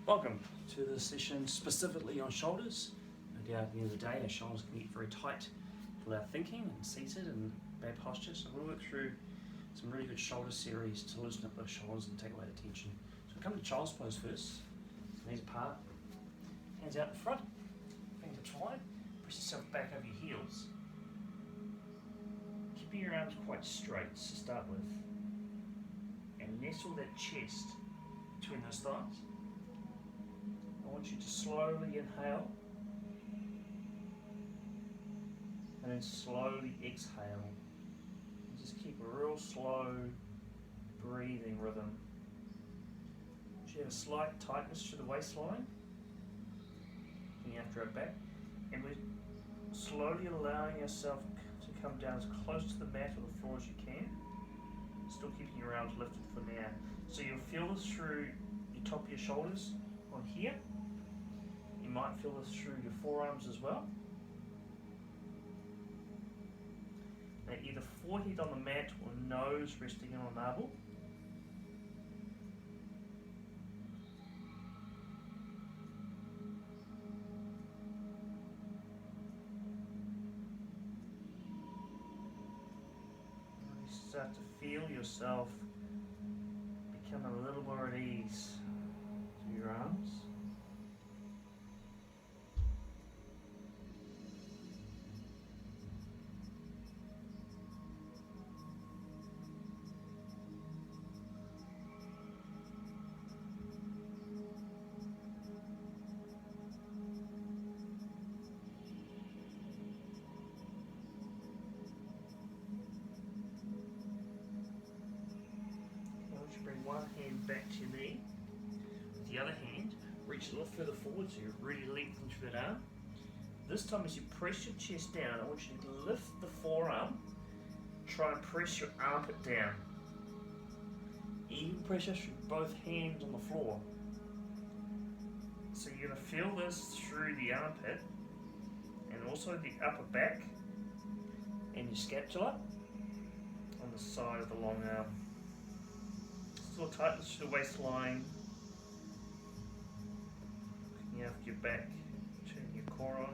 Welcome to this session specifically on shoulders. No doubt at the end of the day our shoulders can get very tight with our thinking and seated and bad posture, so we'll work through some really good shoulder series to loosen up those shoulders and take away the tension. So we'll come to child's pose first, knees apart, hands out in front, fingertips wide, press yourself back over your heels. Keeping your arms quite straight to start with, and nestle that chest between those thighs. I want you to slowly inhale and then slowly exhale. And just keep a real slow breathing rhythm. You have a slight tightness to the waistline, looking after our back, and we're slowly allowing yourself to come down as close to the mat or the floor as you can, still keeping your arms lifted for now. So you'll feel this through your top of your shoulders on here. You might feel this through your forearms as well. Now either forehead on the mat or nose resting on marble. Start to feel yourself become a little more at ease through your arms. Bring one hand back to your knee. With the other hand, reach a little further forward so you're really lengthened through that arm. This time as you press your chest down, I want you to lift the forearm, try and press your armpit down. Even pressure through both hands on the floor. So you're going to feel this through the armpit and also the upper back and your scapula on the side of the long arm. Still tightness to the waistline, looking after your back, turning your core on.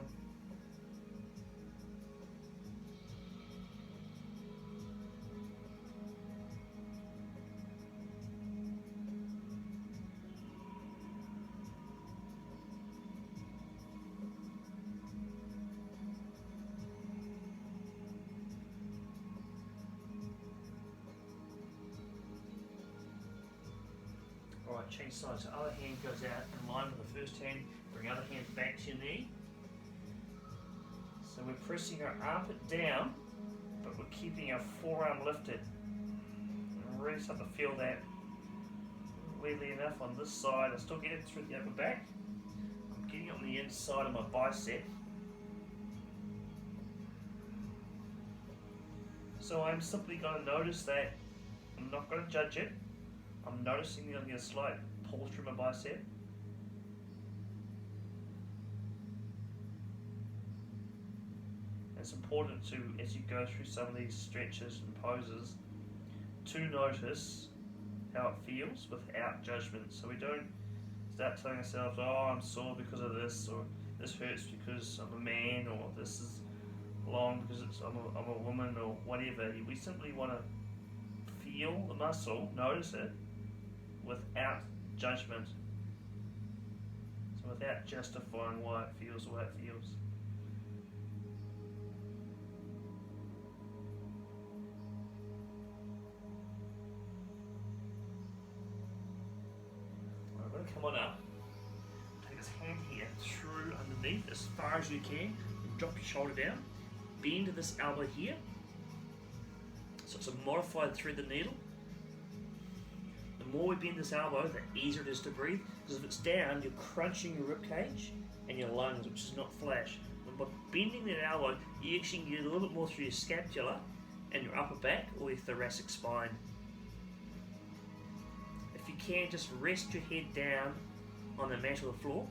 Alright, change sides. The other hand goes out in line with the first hand. Bring the other hand back to your knee. So we're pressing our armpit down, but we're keeping our forearm lifted. And really start to feel that. Weirdly enough, on this side, I still get it through the upper back. I'm getting it on the inside of my bicep. So I'm simply going to notice that. I'm not going to judge it. I'm noticing that I get a slight pull through my bicep. It's important to, as you go through some of these stretches and poses, to notice how it feels without judgment. So we don't start telling ourselves, oh, I'm sore because of this, or this hurts because I'm a man, or this is long because I'm a woman, or whatever. We simply want to feel the muscle, notice it, without judgment. So without justifying why it feels the way it feels. I'm going to come on up. Take this hand here through underneath as far as you can. And drop your shoulder down. Bend to this elbow here. So it's a modified thread the needle. The more we bend this elbow, the easier it is to breathe, because if it's down, you're crunching your ribcage and your lungs, which is not flash. And by bending that elbow, you actually can get a little bit more through your scapula and your upper back or your thoracic spine. If you can, just rest your head down on the mat or the floor.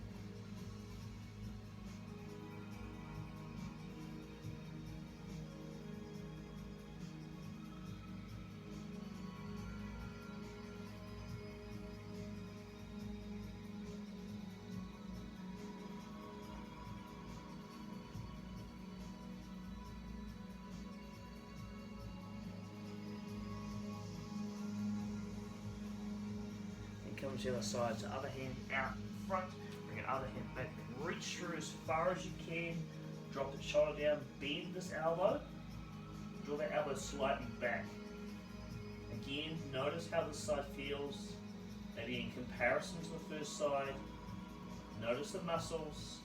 come to the other side. So other hand out in front, bring the other hand back, reach through as far as you can, drop the shoulder down, bend this elbow, draw that elbow slightly back. Again, notice how this side feels, maybe in comparison to the first side. Notice the muscles.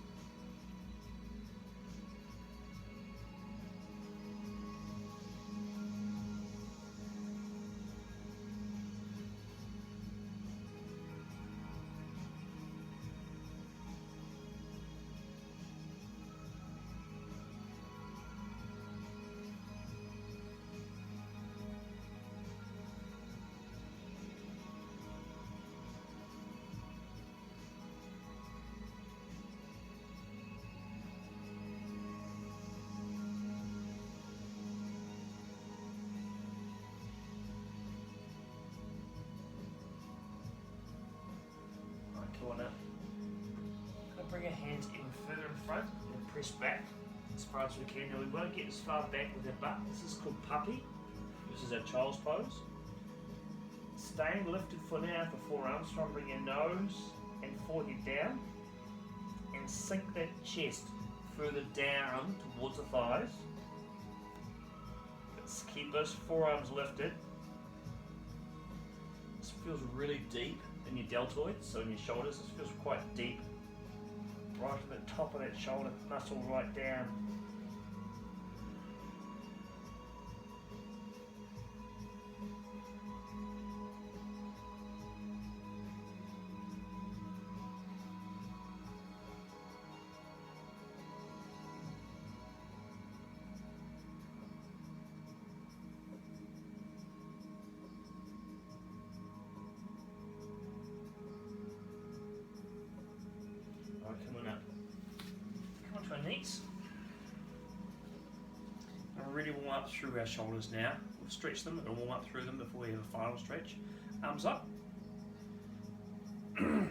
Corner. Bring our hands even further in front and press back as far as we can. Now we won't get as far back with our butt. This is called puppy. This is our child's pose. Staying lifted for now for forearms. Try and bring your nose and forehead down and sink that chest further down towards the thighs. Let's keep those forearms lifted. This feels really deep in your deltoids, so in your shoulders. This feels quite deep, right at the top of that shoulder muscle, right down. Coming up. Come on to our knees. And really warm up through our shoulders now. We'll stretch them and warm up through them before we have a final stretch. Arms up.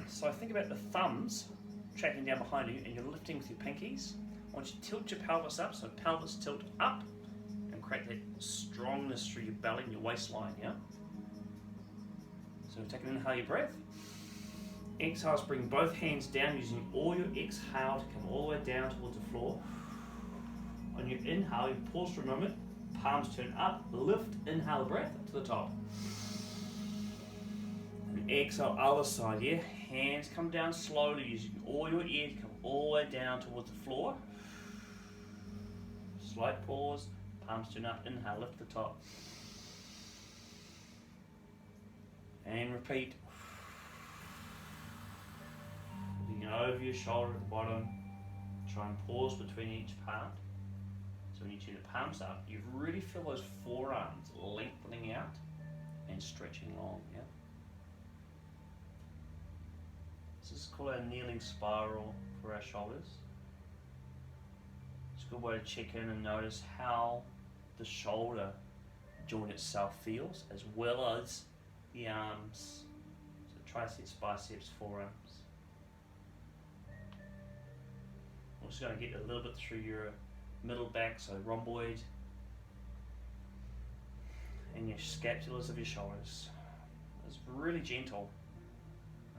So think about the thumbs tracking down behind you and you're lifting with your pinkies. I want you to tilt your pelvis up, so pelvis tilt up and create that strongness through your belly and your waistline, yeah? So take an inhale, your breath. Exhale, bring both hands down using all your exhale to come all the way down towards the floor. On your inhale, you pause for a moment, palms turn up, lift, inhale the breath up to the top. And exhale, other side, yeah? Hands come down slowly using all your air to come all the way down towards the floor. Slight pause, palms turn up, inhale, lift the top. And repeat. Over your shoulder at the bottom, try and pause between each part. So when you turn the palms up, you really feel those forearms lengthening out and stretching long, yeah? This is called a kneeling spiral for our shoulders. It's a good way to check in and notice how the shoulder joint itself feels, as well as the arms, so triceps, biceps, forearms. I'm just going to get a little bit through your middle back, so rhomboid, and your scapulas of your shoulders. It's really gentle,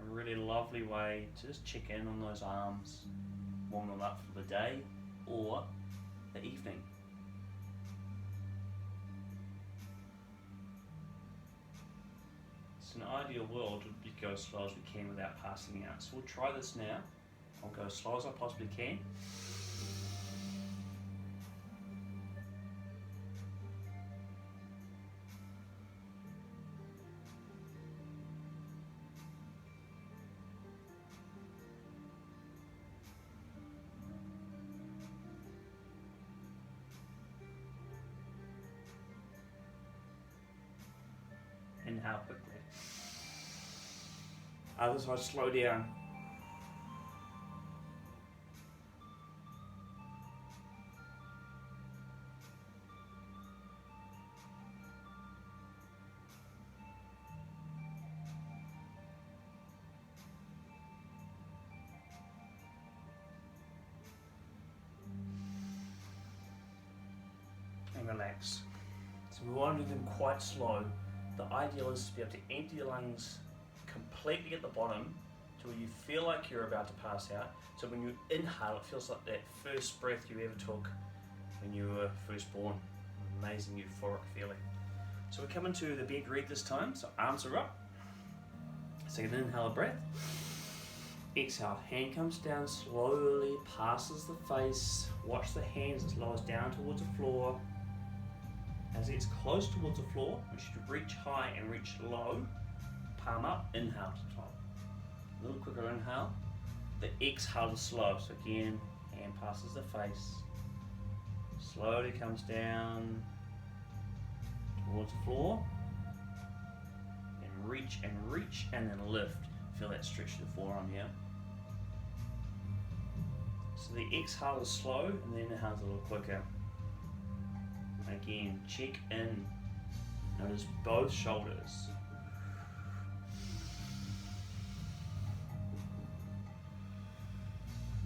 a really lovely way to just check in on those arms, warm them up for the day or the evening. It's an ideal world to go as slow as we can without passing out. So we'll try this now. I'll go as slow as I possibly can. Inhale quickly. Other side, slow down. And relax. So we want to do them quite slow. The ideal is to be able to empty your lungs completely completely at the bottom to where you feel like you're about to pass out. So when you inhale, it feels like that first breath you ever took when you were first born. Amazing euphoric feeling. So we're coming to the bed read this time, so arms are up. So you can inhale a breath. Exhale, hand comes down slowly, passes the face. Watch the hands as it lowers down towards the floor. As it gets close towards the floor, we should reach high and reach low. Palm up, inhale to top. A little quicker inhale. The exhale is slow, so again, hand passes the face. Slowly comes down towards the floor. And reach, and then lift. Feel that stretch to the forearm here. So the exhale is slow, and the inhale is a little quicker. Again, check in. Notice both shoulders.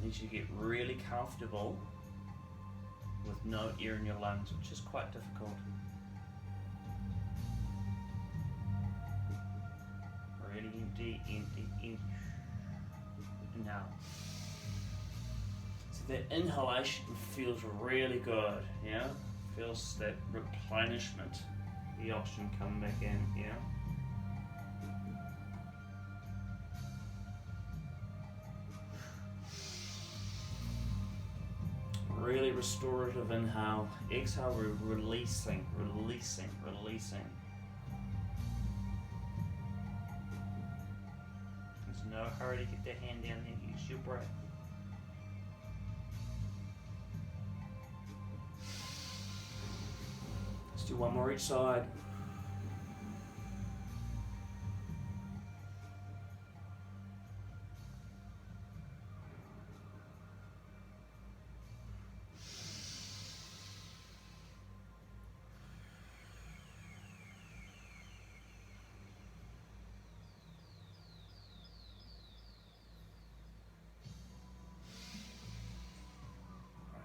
Need you to get really comfortable with no air in your lungs, which is quite difficult. Really empty, empty, empty. Now, so that inhalation feels really good, yeah? Feels that replenishment, the oxygen coming back in, yeah? Really restorative inhale. Exhale, we're releasing. There's no hurry to get the hand down there. Use your breath. Let's do one more each side.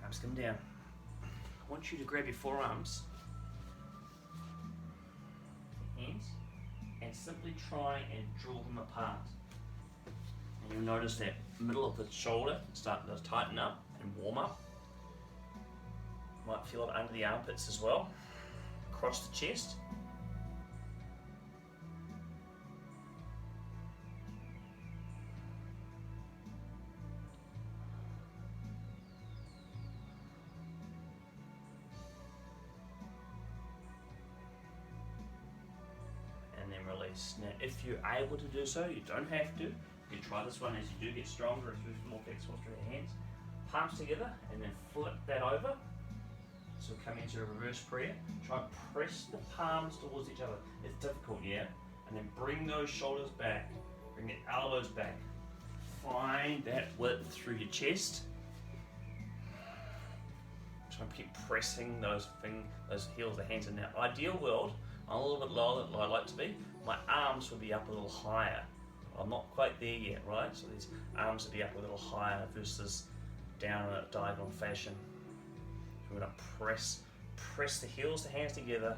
Arms come down. I want you to grab your forearms, hands, and simply try and draw them apart. And you'll notice that middle of the shoulder starting to tighten up and warm up. Might feel it under the armpits as well, across the chest. And then release. Now, if you're able to do so, you don't have to. You can try this one as you do get stronger, as you're more flexible through your hands. Palms together, and then flip that over. So come into a reverse prayer. Try and press the palms towards each other. It's difficult, yeah? And then bring those shoulders back. Bring the elbows back. Find that width through your chest. Try and keep pressing those heels, the hands in. Now, ideal world, I'm a little bit lower than I'd like to be. My arms would be up a little higher. I'm not quite there yet, right? So these arms would be up a little higher versus down in a diagonal fashion. So we're going to press the heels, the hands together.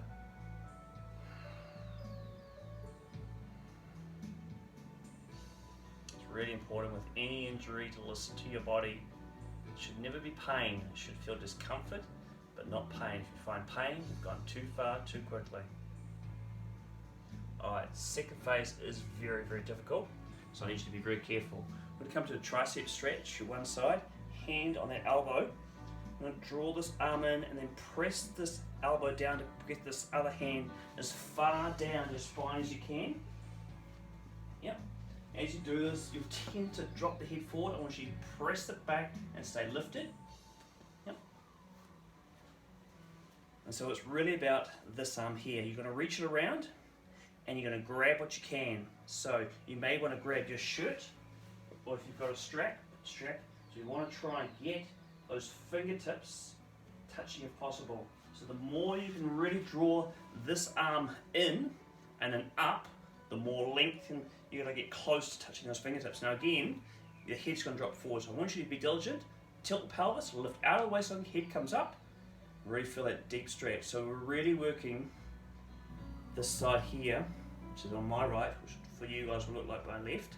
It's really important with any injury to listen to your body. It should never be pain. It should feel discomfort, but not pain. If you find pain, you've gone too far, too quickly. Alright, second phase is very, very difficult, so I need you to be very careful. We're going to come to a tricep stretch, your one side, hand on that elbow. I'm going to draw this arm in and then press this elbow down to get this other hand as far down your spine as you can. Yep. As you do this, you tend to drop the head forward. I want you to press it back and stay lifted. Yep. And so it's really about this arm here. You're going to reach it around and you're going to grab what you can. So you may want to grab your shirt, or if you've got a strap. So you want to try and get those fingertips touching if possible. So the more you can really draw this arm in and then up, the more length you're going to get close to touching those fingertips. Now again, your head's going to drop forward. So I want you to be diligent, tilt the pelvis, lift out of the waistline, head comes up, really feel that deep stretch. So we're really working this side here, which is on my right, which is for you guys will look like my left.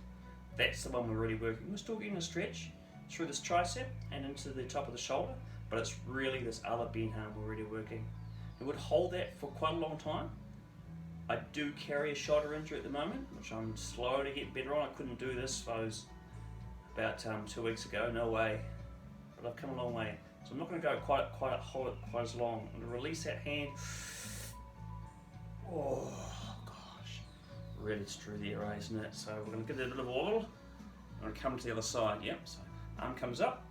That's the one we're really working. We're still getting a stretch through this tricep and into the top of the shoulder, but it's really this other bend arm we're really working. It would hold that for quite a long time. I do carry a shoulder injury at the moment, which I'm slow to get better on. I couldn't do this, suppose, about 2 weeks ago, no way. But I've come a long way. So I'm not going to go quite as long. I'm going to release that hand. Oh gosh, really through there, isn't it? So we're going to give it a bit of oil. I'm going to come to the other side. Yep. So arm comes up,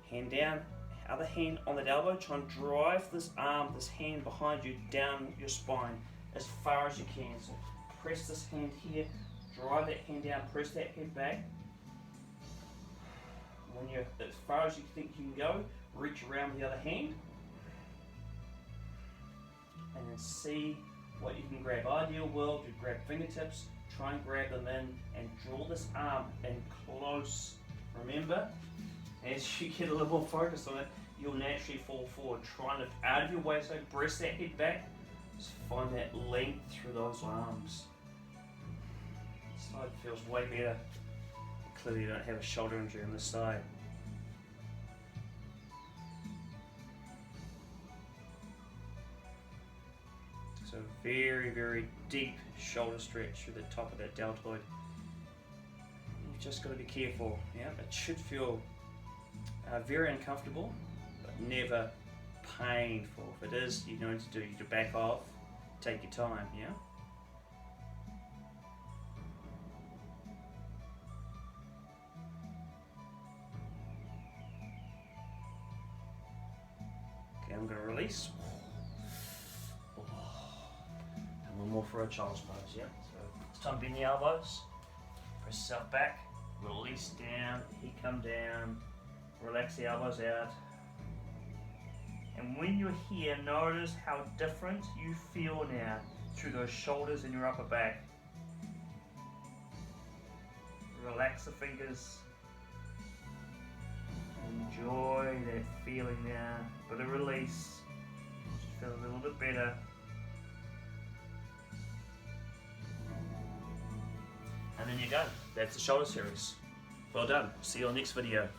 hand down, other hand on that elbow. Try and drive this arm, this hand behind you down your spine as far as you can. So press this hand here, drive that hand down, press that head back. When you're as far as you think you can go, reach around with the other hand and then see what you can grab. Ideal world, you grab fingertips, try and grab them in and draw this arm in close. Remember, as you get a little more focused on it, you'll naturally fall forward. Try and lift out of your waist, so press that head back. Just find that length through those arms. This side feels way better. Clearly you don't have a shoulder injury on this side. So very, very deep shoulder stretch through the top of that deltoid. You've just got to be careful. Yeah, it should feel very uncomfortable, but never painful. If it is, you know what to do. You to back off, take your time. Yeah. Okay, I'm going to release. And one more for a child's pose. Yeah. So it's time to bend the elbows. Press yourself back. Release down. He come down. Relax the elbows out. And when you're here, notice how different you feel now through those shoulders and your upper back. Relax the fingers. Enjoy that feeling now. Bit of release. Just feel a little bit better. And then you're done. That's the shoulder series. Well done. See you on the next video.